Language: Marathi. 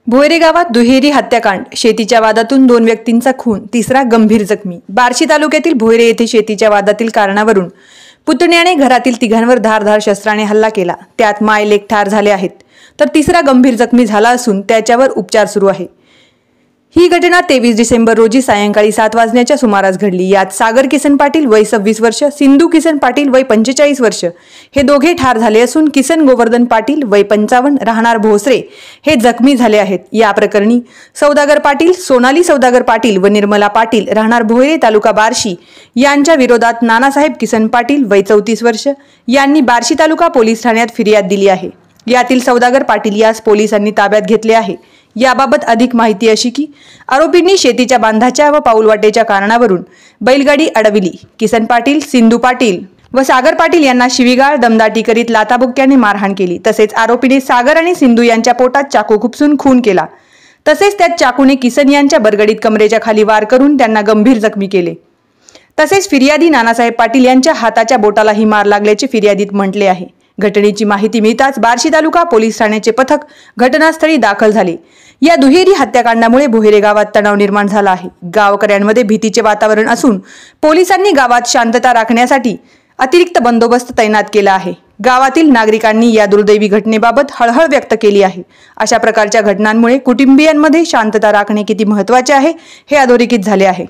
भोयरे गावात दुहेरी हत्याकांड, शेतीच्या वादातून 2 व्यक्तींचा खून, तिसरा गंभीर जखमी। बार्शी तालुक्यातील भोयरे येथे शेतीच्या वादातील कारणावरून पुतण्याने घरातील तिघांवर धारदार शस्त्राने हल्ला केला। त्यात माय लेक ठार झाले आहेत, तर तिसरा गंभीर जखमी झाला असून त्याच्यावर उपचार सुरू आहे। ही घटना 23 डिसेंबर रोजी सायंकाळी 7 वाजण्याच्या सुमारास घडली। यात सागर किसन पाटील वय 26 वर्ष, सिंधू किसन पाटील वय 45 वर्ष हे दोघे ठार झाले असून किसन गोवर्धन पाटील वय 55 राहणार भोसरे हे जखमी झाले आहेत। या प्रकरणी सौदागर पाटील, सोनाली सौदागर पाटील व निर्मला पाटील राहणार भोयरे तालुका बार्शी यांच्या विरोधात नानासाहेब किसन पाटील वय 34 वर्ष यांनी बार्शी तालुका पोलीस ठाण्यात फिर्याद दिली आहे। यातील सौदागर पाटील यास पोलिसांनी ताब्यात घेतले आहे। याबाबत अधिक माहिती अशी की आरोपींनी शेतीच्या बांधाच्या व पाऊलवाटेच्या कारणावरून बैलगाडी अडविली। किसन पाटील, सिंधू पाटील व सागर पाटील यांना शिवीगाळ, दमदाटी करीत लाथाबुक्क्याने मारहाण केली। तसेच आरोपीने सागर आणि सिंधू यांच्या पोटात चाकू खुपसून खून केला। तसेच त्यात चाकूने किसन यांच्या बरगडीत कमरेच्या खाली वार करून त्यांना गंभीर जखमी केले। तसेच फिर्यादी नानासाहेब पाटील यांच्या हाताच्या बोटालाही मार लागल्याचे फिर्यादीत म्हटले आहे। घटनेची माहिती मिळताच बार्शी तालुका पोलीस ठाण्याचे पथक घटनास्थळी दाखल झाले। या दुहेरी हत्याकांडामुळे भोयरे गावात तणाव निर्माण झाला आहे। गावकऱ्यांमध्ये भीतीचे वातावरण असून पोलिसांनी गावात शांतता राखण्यासाठी अतिरिक्त बंदोबस्त तैनात केला आहे। गावातील नागरिकांनी या दुर्दैवी घटनेबाबत हळहळ व्यक्त केली आहे। अशा प्रकारच्या घटनांमुळे कुटुंबियांमध्ये शांतता राखणे किती महत्त्वाचे आहे हे अधोरेखित झाले आहे।